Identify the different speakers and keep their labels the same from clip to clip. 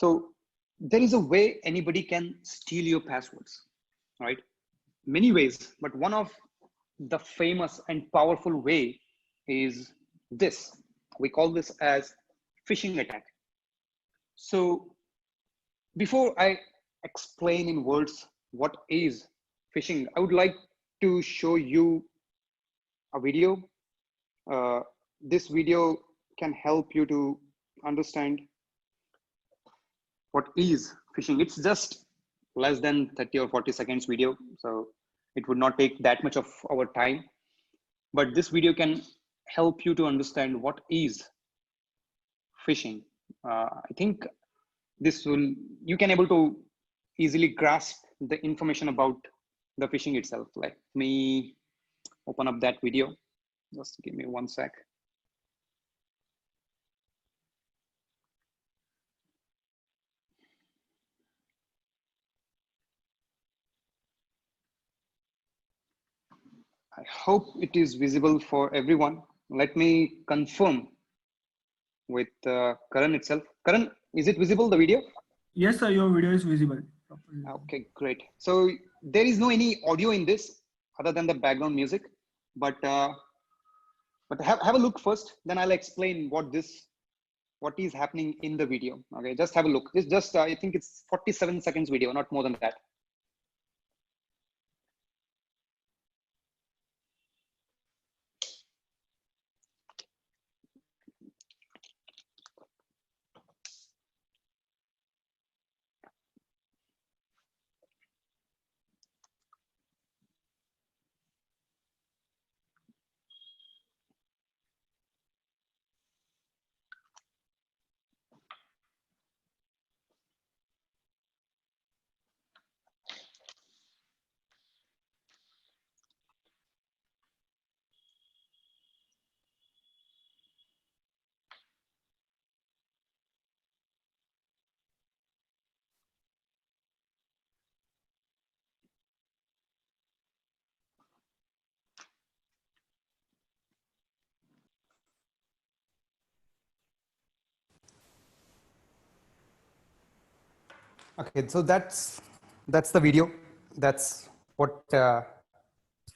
Speaker 1: So there is a way anybody can steal your passwords, right? Many ways, but one of the famous and powerful way is this. We call this as phishing attack. So before I explain in words what is phishing, I would like to show you a video. This video can help you to understand what is phishing. It's just less than 30 or 40 seconds video, so it would not take that much of our time. But this video can help you to understand what is phishing. I think this will, you can able to easily grasp the information about the phishing itself. Let me open up that video. Just give me 1 sec. I hope it is visible for everyone. Let me confirm with Karan itself. Karan, is it visible, the video?
Speaker 2: Yes, sir, your video is visible.
Speaker 1: Okay, great. So there is no any audio in this other than the background music, but have a look first, then I'll explain what is happening in the video. Okay, just have a look. It's just I think it's 47 seconds video, not more than that. Okay, so that's the video. That's what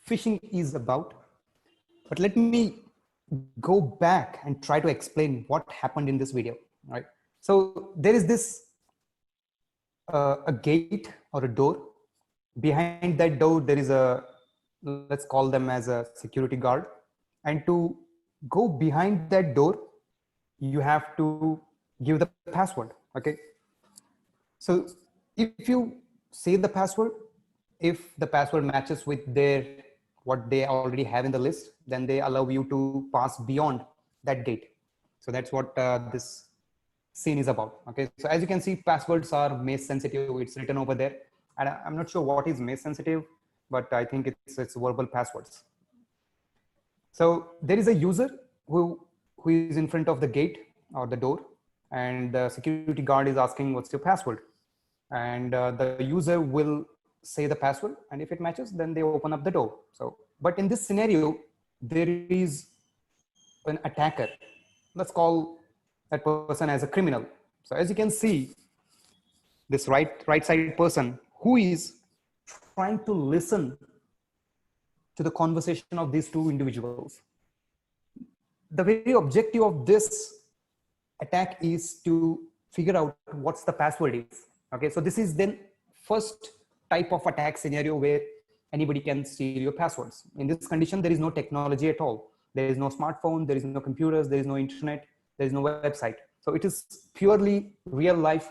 Speaker 1: phishing is about. But let me go back and try to explain what happened in this video. Right. So there is this a gate or a door. Behind that door, there is a, let's call them as a security guard. And to go behind that door, you have to give the password. Okay. So if you say the password, if the password matches with their what they already have in the list, then they allow you to pass beyond that gate. So that's what this scene is about. Okay, so as you can see, passwords are mesh sensitive. It's written over there, and I'm not sure what is mesh sensitive, but I think it's verbal passwords. So there is a user who is in front of the gate or the door, and the security guard is asking, what's your password? And the user will say the password, and if it matches, then they open up the door. So, but in this scenario, there is an attacker. Let's call that person as a criminal. So as you can see, this right side person who is trying to listen to the conversation of these two individuals. The very objective of this attack is to figure out what's the password is. Okay, so this is then first type of attack scenario where anybody can steal your passwords. In this condition, there is no technology at all. There is no smartphone, there is no computers, there is no internet, there is no website. So it is purely real life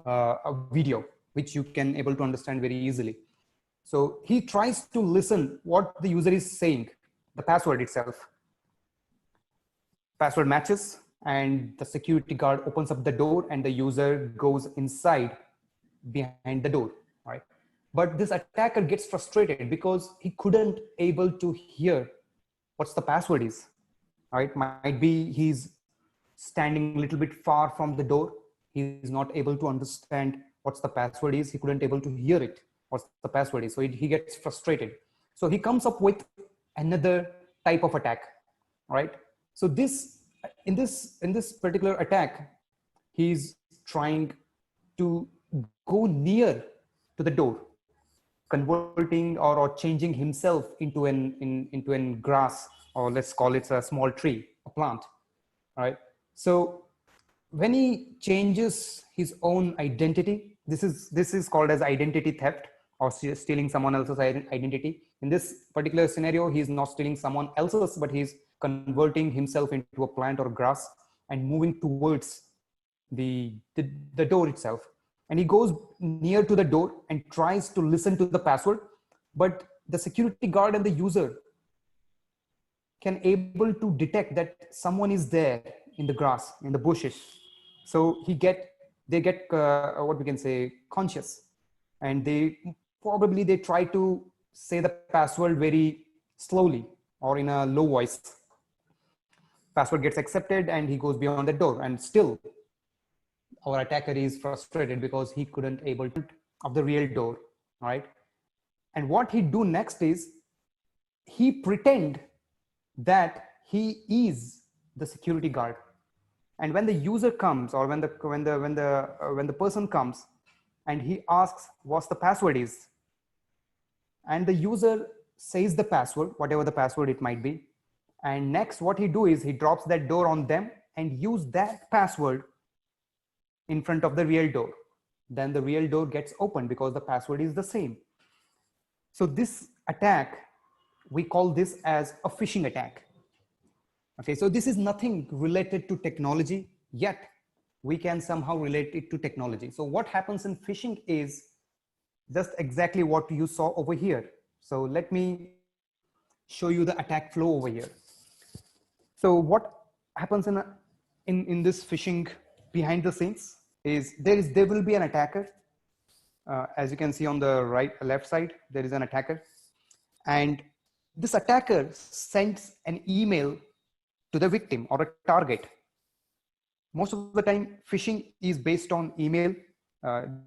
Speaker 1: a video, which you can able to understand very easily. So he tries to listen what the user is saying, the password itself. Password matches, and the security guard opens up the door and the user goes inside behind the door, right? But this attacker gets frustrated because he couldn't able to hear what's the password is, right? Might be he's standing a little bit far from the door. He's not able to understand what's the password is. He couldn't able to hear it, what's the password is. So he gets frustrated. So he comes up with another type of attack, right? So this, in this particular attack, he's trying to go near to the door, converting or changing himself into into an grass, or let's call it a small tree, a plant. All right. So when he changes his own identity, this is called as identity theft, or stealing someone else's identity. In this particular scenario, he's not stealing someone else's, but he's converting himself into a plant or grass and moving towards the door itself. And he goes near to the door and tries to listen to the password, but the security guard and the user can able to detect that someone is there in the grass, in the bushes. So they get what we can say, conscious, and they try to say the password very slowly or in a low voice. Password gets accepted and he goes beyond the door, and still our attacker is frustrated because he couldn't able to of the real door, right? And what he do next is he pretend that he is the security guard, and when the user comes, or when the person comes and he asks what the password is, and the user says the password, whatever the password it might be, and next what he do is he drops that door on them and use that password in front of the real door. Then the real door gets opened because the password is the same. So this attack, we call this as a phishing attack. Okay, so this is nothing related to technology, yet we can somehow relate it to technology. So what happens in phishing is just exactly what you saw over here. So let me show you the attack flow over here. So what happens in this phishing behind the scenes is there will be an attacker. As you can see on the left side, there is an attacker, and this attacker sends an email to the victim or a target. Most of the time, phishing is based on email.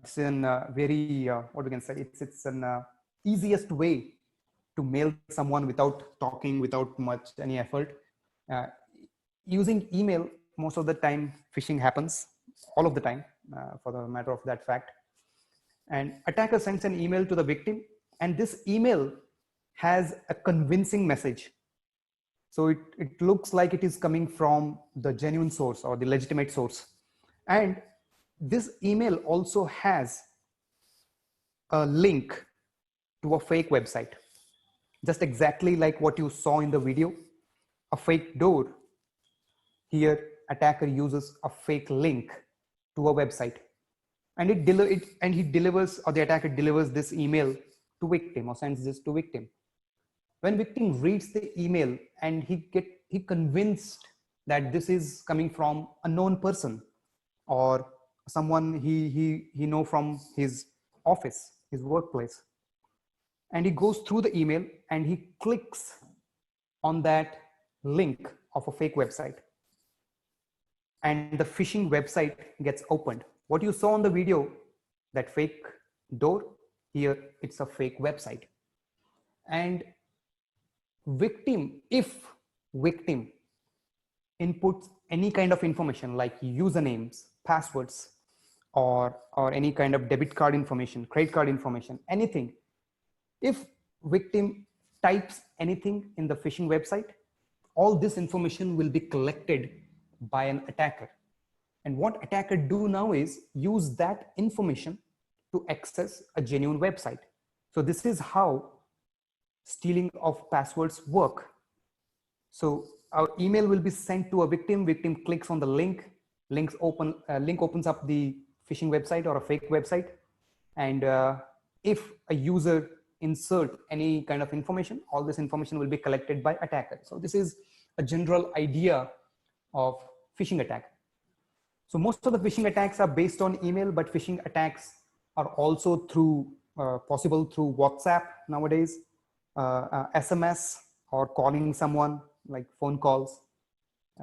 Speaker 1: It's an very what we can say. It's an easiest way to mail someone without talking, without much any effort. Using email, most of the time, phishing happens all of the time, for the matter of that fact. And attacker sends an email to the victim, and this email has a convincing message. So it looks like it is coming from the genuine source or the legitimate source. And this email also has a link to a fake website, just exactly like what you saw in the video, a fake door. Here, attacker uses a fake link to a website, and he delivers, or the attacker delivers this email to victim, or sends this to victim. When victim reads the email and he convinced that this is coming from a known person or someone he know from his office, his workplace, and he goes through the email and he clicks on that link of a fake website, and the phishing website gets opened. What you saw on the video, that fake door, here it's a fake website. And if victim inputs any kind of information like usernames, passwords, or any kind of debit card information, credit card information, anything, if victim types anything in the phishing website, all this information will be collected by an attacker. And what attacker do now is use that information to access a genuine website. So this is how stealing of passwords work. So our email will be sent to a victim. Victim clicks on the link. Link opens up the phishing website or a fake website. And if a user insert any kind of information, all this information will be collected by attacker. So this is a general idea of phishing attack. So most of the phishing attacks are based on email, but phishing attacks are also possible through WhatsApp nowadays, SMS, or calling someone, like phone calls.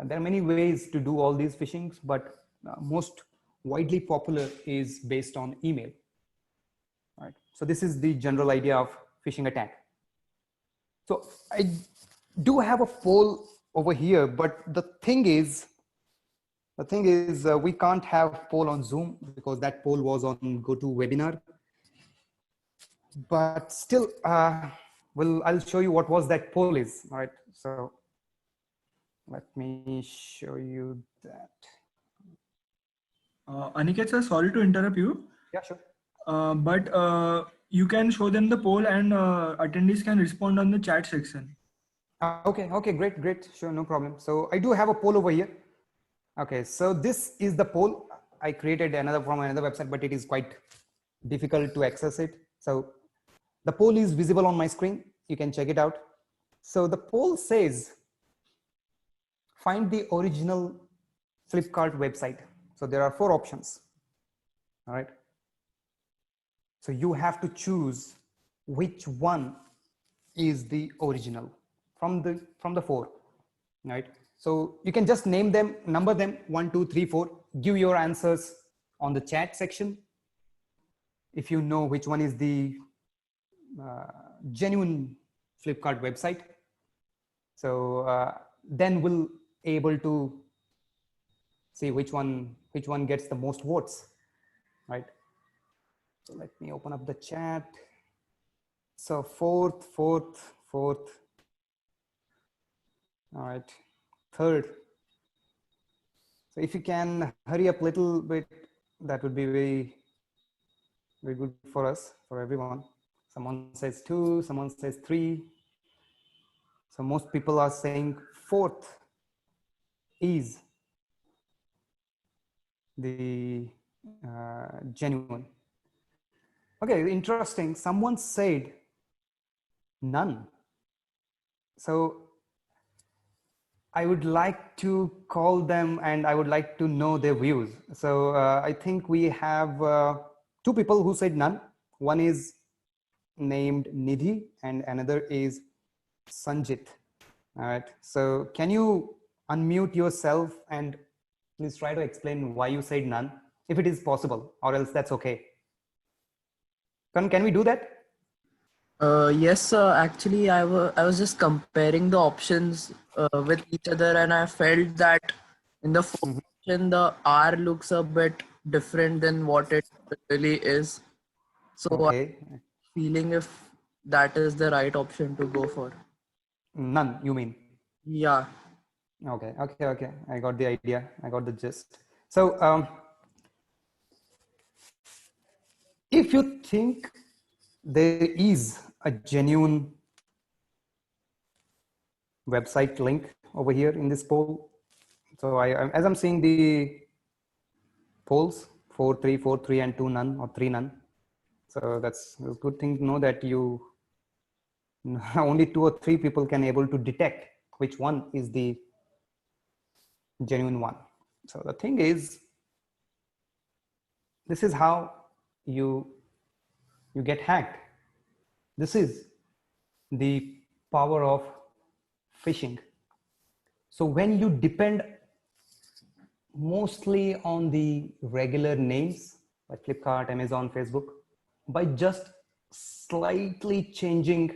Speaker 1: There are many ways to do all these phishings, but most widely popular is based on email. All right. So this is the general idea of phishing attack. So I do have a poll over here, but the thing is, The thing is, we can't have poll on Zoom because that poll was on GoToWebinar. But still, I'll show you what was that poll is. All right. So let me show you that.
Speaker 2: Aniket sir, sorry to interrupt you,
Speaker 1: Yeah, sure.
Speaker 2: but you can show them the poll and attendees can respond on the chat section.
Speaker 1: Okay, great. Sure, no problem. So I do have a poll over here. Okay, so this is the poll. I created another from another website, but it is quite difficult to access it. So the poll is visible on my screen. You can check it out. So the poll says, find the original Flipkart website. So there are 4 options. All right. So you have to choose which one is the original from the 4. Right. So you can just name them, number them 1, 2, 3, 4. Give your answers on the chat section. If you know which one is the genuine Flipkart website, so then we'll able to see which one gets the most votes, right? So let me open up the chat. So fourth. All right, third. So if you can hurry up a little bit, that would be very good for us, for everyone. Someone says 2, someone says 3. So most people are saying fourth is the genuine. Okay, interesting. Someone said none. So I would like to call them and I would like to know their views. So I think we have 2 people who said none. One is named Nidhi and another is Sanjit. All right. So can you unmute yourself and please try to explain why you said none, if it is possible, or else that's okay. Can we do that?
Speaker 3: Yes, sir. Actually, I was just comparing the options with each other, and I felt that in the first option, the R looks a bit different than what it really is. So
Speaker 1: Okay.
Speaker 3: I'm feeling if that is the right option to go for.
Speaker 1: None, you mean?
Speaker 3: Yeah.
Speaker 1: Okay. I got the idea. I got the gist. So if you think there is a genuine website link over here in this poll, so as I'm seeing the polls 4, 3, 4, 3 and 2 none, or 3 none. So that's a good thing to know that you only 2 or 3 people can able to detect which one is the genuine one. So the thing is, this is how you get hacked. This is the power of phishing. So when you depend mostly on the regular names like Flipkart, Amazon, Facebook, by just slightly changing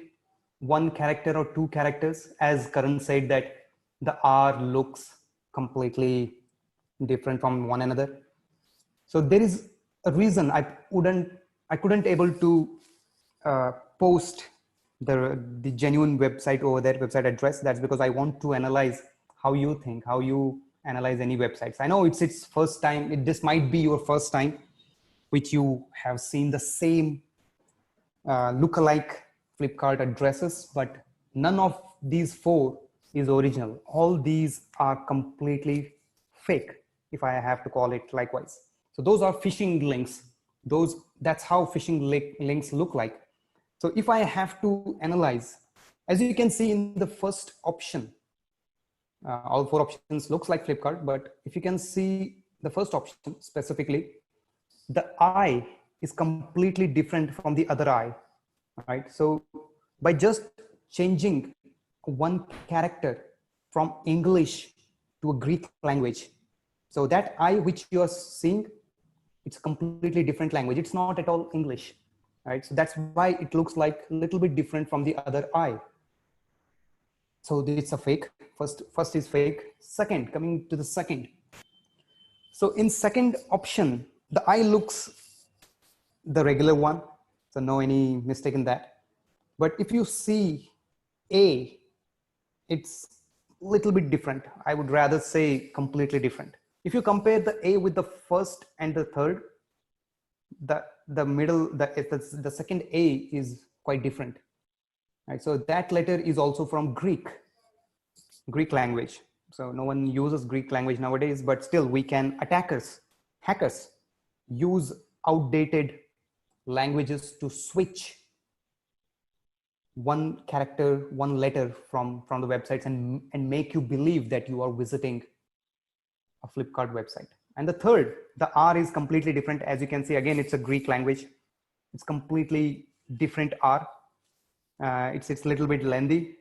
Speaker 1: 1 character or 2 characters, as Karan said that the R looks completely different from one another. So there is a reason I couldn't able to post the genuine website over that website address. That's because I want to analyze how you think, how you analyze any websites. I know it's first time. This might be your first time, which you have seen the same lookalike Flipkart addresses, but none of these 4 is original. All these are completely fake, if I have to call it likewise. So those are phishing links. That's how phishing links look like. So if I have to analyze, as you can see in the first option, all 4 options looks like Flipkart, but if you can see the first option specifically, the I is completely different from the other I, right? So by just changing 1 character from English to a Greek language, so that I which you are seeing, it's a completely different language. It's not at all English, right? So that's why it looks like a little bit different from the other I. So it's a fake. First is fake. Second, coming to the second, So in second option, the I looks the regular one. So no any mistake in that. But if you see A, it's a little bit different. I would rather say completely different. If you compare the A with the first and the third, the middle, the second A is quite different. Right? So that letter is also from Greek language. So no one uses Greek language nowadays, but still we can, hackers use outdated languages to switch one character, one letter from the websites and make you believe that you are visiting a Flipkart website. And the third, the R is completely different. As you can see, again, it's a Greek language. It's completely different R. It's a little bit lengthy.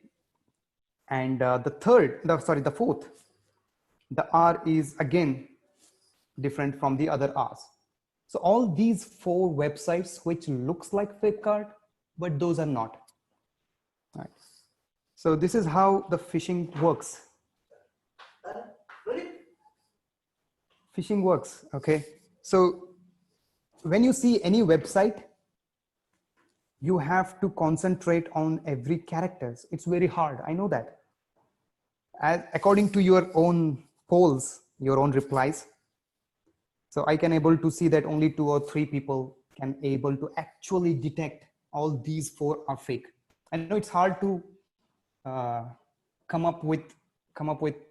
Speaker 1: And the fourth, the R is again different from the other R's. So all these 4 websites which looks like Flipkart, but those are not. Right. So this is how the phishing works. Phishing works, okay? So when you see any website, you have to concentrate on every characters. It's very hard, I know that. According to your own polls, your own replies, so I can able to see that only 2 or 3 people can able to actually detect all these 4 are fake. I know it's hard to come up with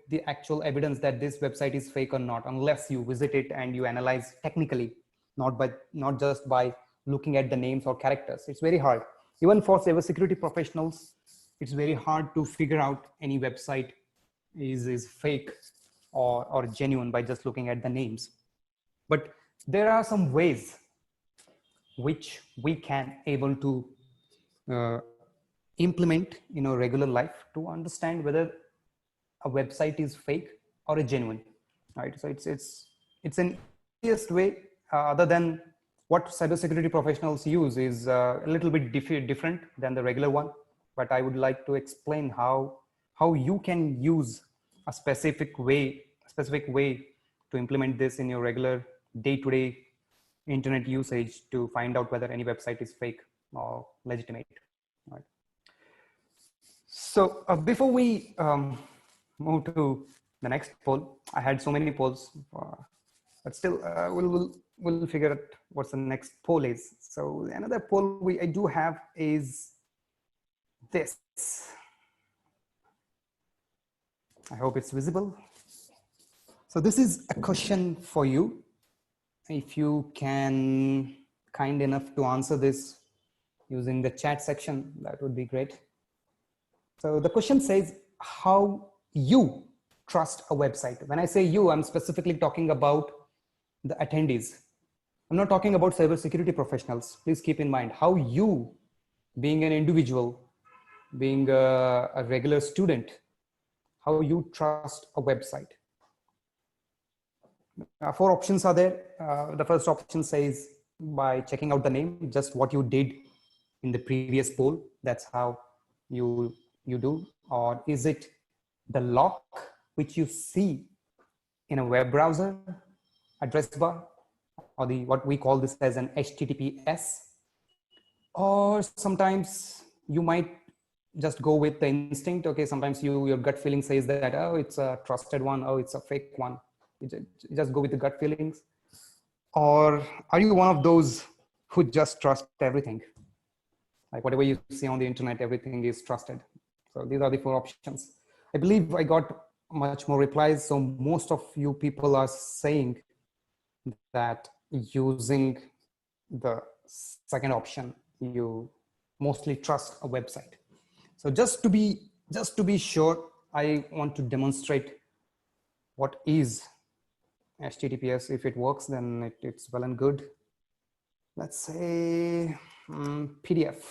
Speaker 1: the actual evidence that this website is fake or not, unless you visit it and you analyze technically, not just by looking at the names or characters. It's very hard. Even for cybersecurity professionals, it's very hard to figure out any website is fake or genuine by just looking at the names. But there are some ways which we can able to implement in our regular life to understand whether a website is fake or a genuine, right? So it's an easiest way, other than what cybersecurity professionals use is a little bit different than the regular one. But I would like to explain how you can use a specific way to implement this in your regular day-to-day internet usage to find out whether any website is fake or legitimate. Right. So before we move to the next poll, I had so many polls, but still we'll figure out what the next poll is. So another poll I do have is this. I hope it's visible. So this is a question for you. If you can kind enough to answer this using the chat section, that would be great. So the question says, how you trust a website. When I say you, I'm specifically talking about the attendees. I'm not talking about cybersecurity professionals. Please keep in mind how you, being an individual, being a regular student, how you trust a website. 4 options are there. The first option says by checking out the name, just what you did in the previous poll. That's how you do. Or is it the lock which you see in a web browser address bar, or what we call this as an HTTPS? Or sometimes you might just go with the instinct. Okay, sometimes your gut feeling says that, oh, it's a trusted one, oh, it's a fake one. You just go with the gut feelings. Or are you one of those who just trust everything? Like whatever you see on the internet, everything is trusted. So these are the 4 options. I believe I got much more replies. So most of you people are saying that using the second option, you mostly trust a website. So just to be sure, I want to demonstrate what is HTTPS. If it works, then it's well and good. Let's say PDF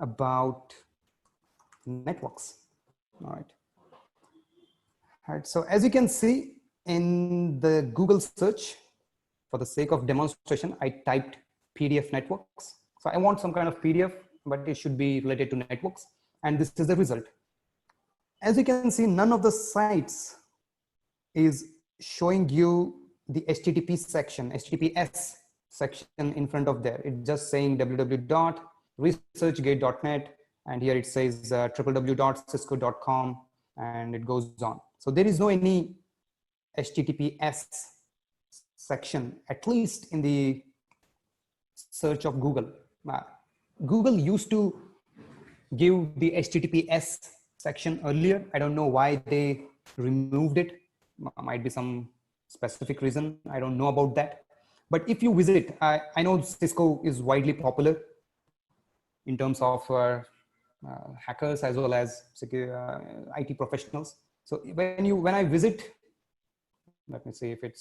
Speaker 1: about networks. All right. All right. So as you can see in the Google search, for the sake of demonstration, I typed PDF networks. So I want some kind of PDF, but it should be related to networks. And this is the result. As you can see, none of the sites is showing you the HTTP section, HTTPS section in front of there. It's just saying www.researchgate.net, and here it says www.cisco.com, and it goes on. So there is no any HTTPS section, at least in the search of Google. Google used to give the HTTPS section earlier. I don't know why they removed it. Might be some specific reason. I don't know about that. But if you visit, I know Cisco is widely popular in terms of hackers as well as IT professionals. So when I visit, let me see if it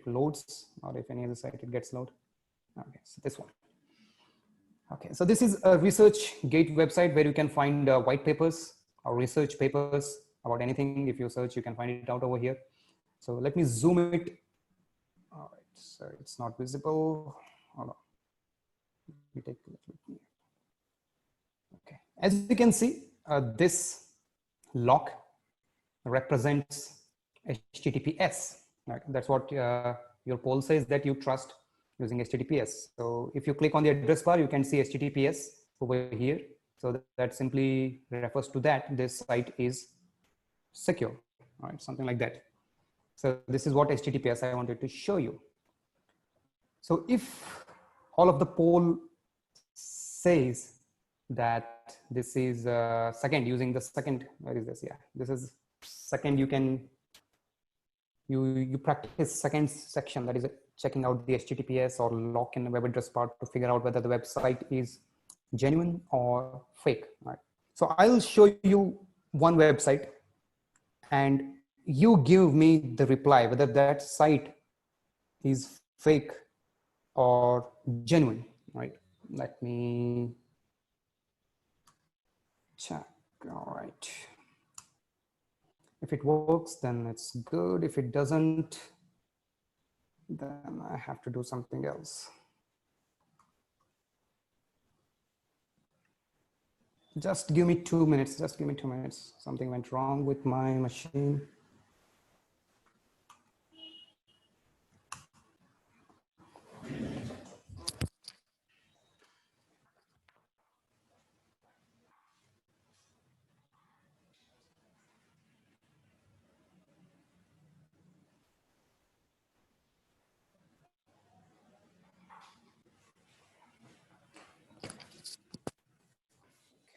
Speaker 1: loads or if any other site it gets loaded. Okay, so this one. Okay, so this is a ResearchGate website where you can find white papers or research papers about anything. If you search, you can find it out over here. So let me zoom it. All right, so it's not visible. Hold on. Let me take a look. Okay, as you can see, this lock represents HTTPS. Right? That's what your poll says, that you trust using HTTPS. So if you click on the address bar, you can see HTTPS over here. So that simply refers to that this site is secure, right? Something like that. So this is what HTTPS I wanted to show you. So if all of the poll says that this is second, using the second, where is this? Yeah, this is second. You practice second section, that is checking out the HTTPS or lock in the web address part to figure out whether the website is genuine or fake. Right? So I'll show you one website and you give me the reply whether that site is fake or genuine, right? Let me check. All right. If it works, then it's good. If it doesn't, then I have to do something else. Just give me 2 minutes. Just give me 2 minutes. Something went wrong with my machine.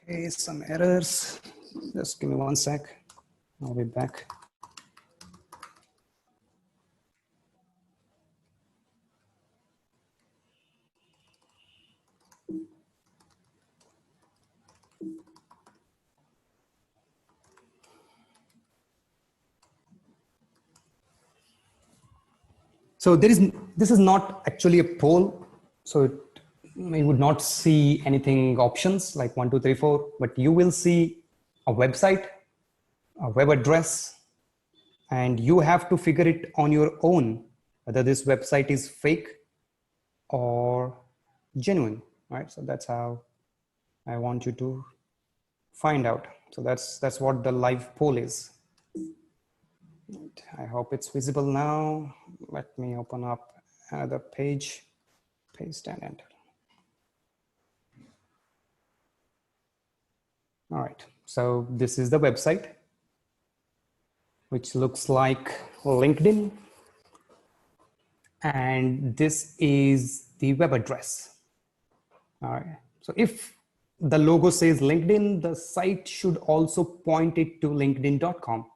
Speaker 1: Okay, some errors. Just give me 1 sec. I'll be back. So this is not actually a poll. So you would not see anything options like 1, 2, 3, 4, but you will see a website, a web address, and you have to figure it on your own whether this website is fake or genuine, right? So that's how I want you to find out. So that's what the live poll is. I hope it's visible now. Let me open up another page, paste and enter. All right, so this is the website, which looks like LinkedIn. And this is the web address. All right, so if the logo says LinkedIn, the site should also point it to linkedin.com,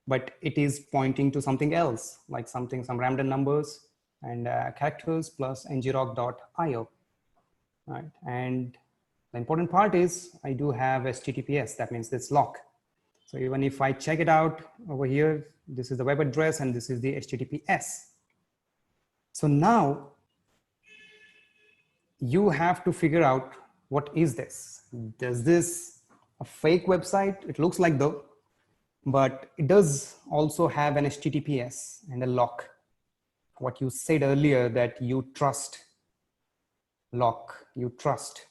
Speaker 1: but it is pointing to something else, like some random numbers and characters plus ngrok.io. Right, and the important part is I do have HTTPS, that means this lock. So even if I check it out over here, this is the web address and this is the HTTPS. So now you have to figure out, what is this? Does this a fake website? It looks like though, but it does also have an HTTPS and a lock. What you said earlier, that you trust lock, you trust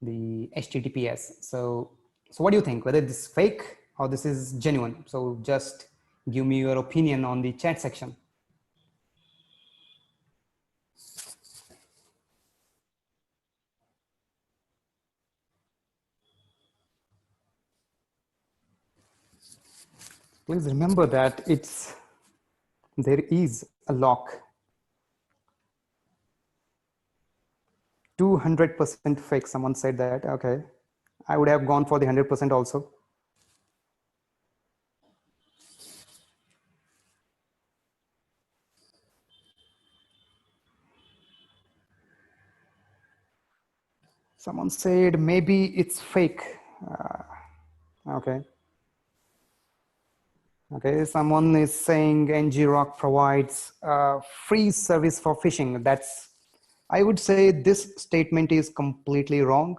Speaker 1: the HTTPS. So what do you think, whether this is fake or this is genuine? So just give me your opinion on the chat section. Please remember that there is a lock. 200% fake. Someone said that. Okay. I would have gone for the 100% also. Someone said maybe it's fake. Okay. Okay, someone is saying NGRock provides free service for phishing. I would say this statement is completely wrong.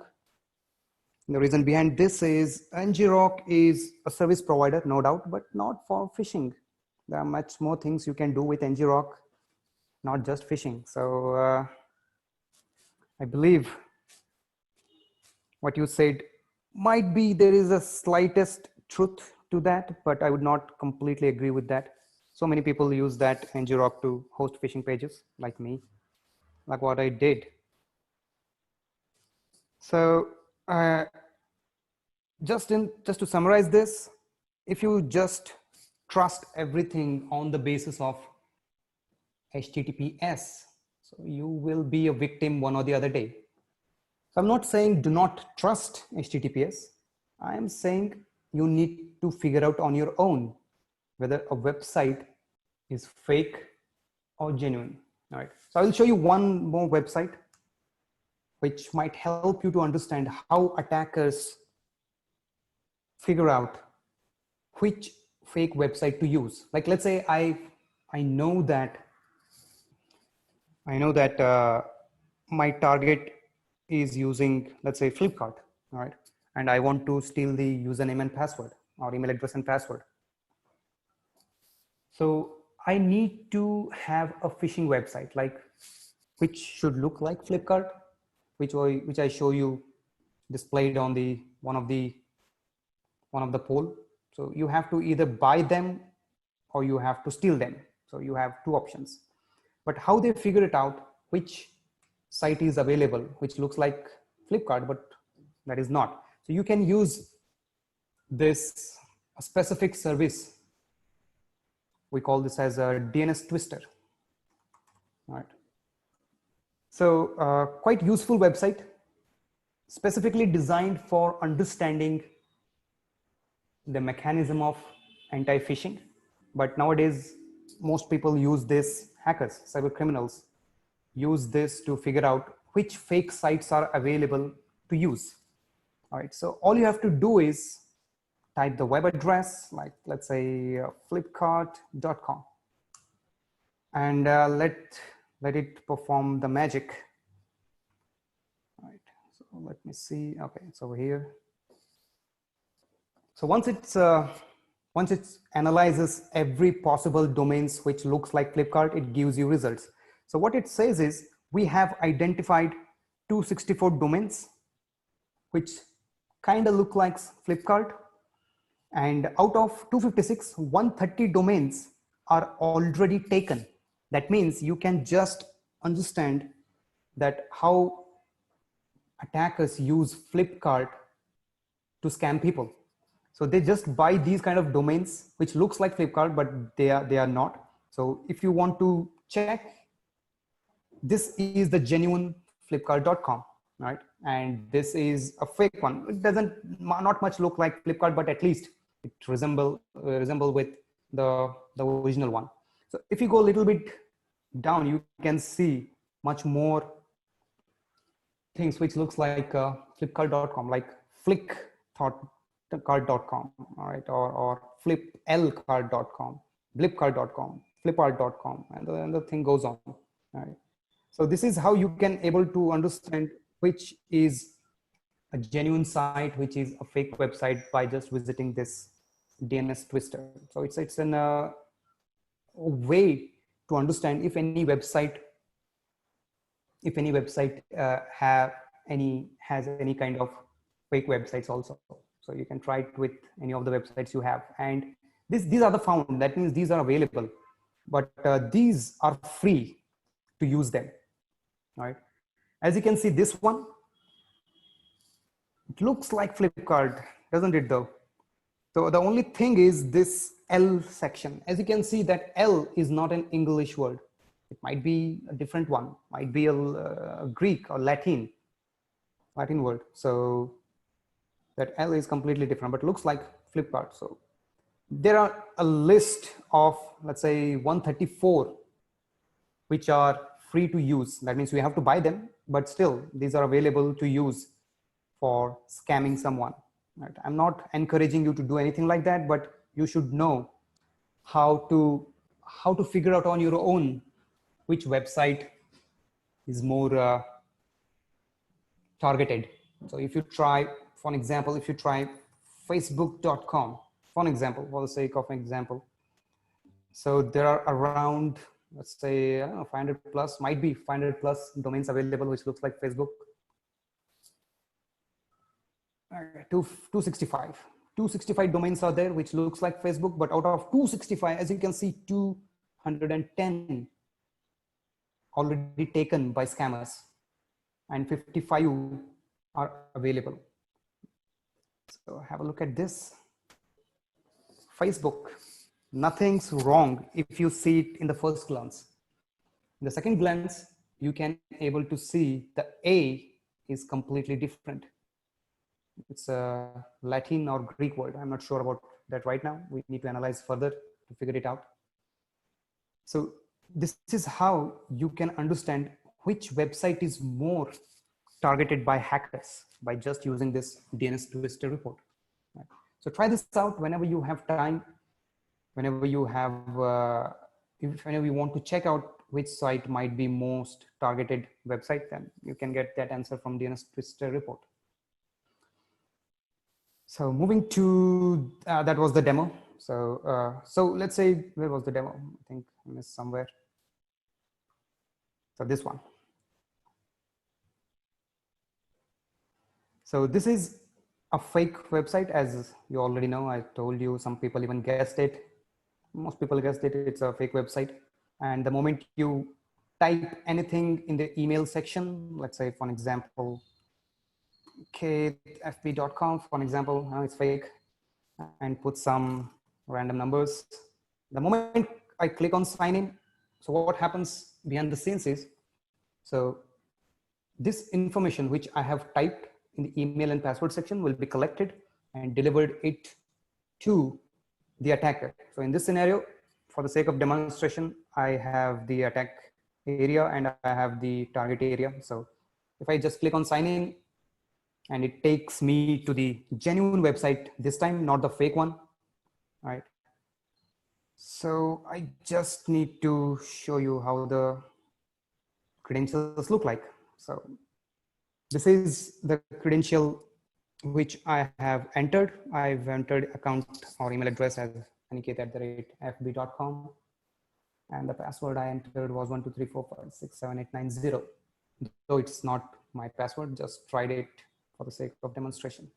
Speaker 1: The reason behind this is NGRock is a service provider, no doubt, but not for phishing. There are much more things you can do with NGRock, not just phishing. So I believe what you said might be there is a slightest truth to that, but I would not completely agree with that. So many people use that NGRock to host phishing pages like me, like what I did. So just to summarize this, if you just trust everything on the basis of HTTPS, so you will be a victim one or the other day. So I'm not saying do not trust HTTPS. I am saying you need to figure out on your own whether a website is fake or genuine. All right. So I will show you one more website which might help you to understand how attackers figure out which fake website to use. Like, let's say I know that my target is using, let's say, Flipkart, all right? And I want to steal the username and password or email address and password. So I need to have a phishing website, like which should look like Flipkart, which I show you displayed on the one of the poll. So you have to either buy them or you have to steal them. So you have two options. But how they figure it out, which site is available, which looks like Flipkart, but that is not. So you can use this specific service. We call this as a DNS twister. All right. So quite useful website, specifically designed for understanding the mechanism of anti-phishing. But nowadays, most people use this, hackers, cyber criminals, use this to figure out which fake sites are available to use. All right, so all you have to do is type the web address, like let's say flipkart.com, and let it perform the magic. All right, so let me see. Okay, it's over here. So once it analyzes every possible domains which looks like Flipkart, it gives you results. So what it says is we have identified 264 domains which kind of look like Flipkart, and out of 256, 130 domains are already taken. That means you can just understand that how attackers use Flipkart to scam people. So they just buy these kind of domains which looks like Flipkart, but they are not. So if you want to check, this is the genuine flipkart.com, right? And this is a fake one. It doesn't not much look like Flipkart, but at least it resemble with the original one. So if you go a little bit down, you can see much more things which looks like flipkart.com, like flickthought.com, all right, or fliplcard.com, blipcard.com, flipart.com, and the thing goes on. All right. So this is how you can able to understand which is a genuine site, which is a fake website, by just visiting this DNS twister. So it's a way to understand if any website has any kind of fake websites also. So you can try it with any of the websites you have, and these are the found. That means these are available, but these are free to use them. All right. As you can see, this one, it looks like Flipkart, doesn't it though? So the only thing is this L section. As you can see that L is not an English word. It might be a different one, might be a Greek or Latin word. So that L is completely different, but looks like Flipkart. So there are a list of, let's say, 134 which are free to use. That means we have to buy them, but still these are available to use for scamming someone. Right? I'm not encouraging you to do anything like that, but you should know how to figure out on your own which website is more targeted. So if you try, for an example, if you try facebook.com, for an example, for the sake of an example, so there are around, let's say, 500 plus, might be 500 plus domains available, which looks like Facebook. 265 domains are there, which looks like Facebook, but out of 265, as you can see, 210 already taken by scammers and 55 are available. So have a look at this. Facebook, nothing's wrong if you see it in the first glance. In the second glance, you can able to see the A is completely different. It's a Latin or Greek word. I'm not sure about that right now. We need to analyze further to figure it out. So this is how you can understand which website is more targeted by hackers by just using this DNS Twister report. Right? So try this out whenever you have time, whenever you have, whenever you want to check out which site might be most targeted website, then you can get that answer from DNS Twister report. So moving to, that was the demo. So, so let's say, where was the demo? I think I missed somewhere. So this one. So this is a fake website, as you already know. I told you, some people even guessed it. Most people guessed it. It's a fake website. And the moment you type anything in the email section, let's say, for an example, kfb.com, for an example, it's fake, and put some random numbers. The moment I click on sign in, so what happens behind the scenes is, so this information which I have typed in the email and password section will be collected and delivered it to the attacker. So in this scenario, for the sake of demonstration, I have the attack area and I have the target area. So if I just click on sign in, and it takes me to the genuine website, this time not the fake one, right? So I just need to show you how the credentials look like. So this is the credential which I have entered. I've entered account or email address as aniket@fb.com. And the password I entered was 12345678890. Though it's not my password, just tried it for the sake of demonstration.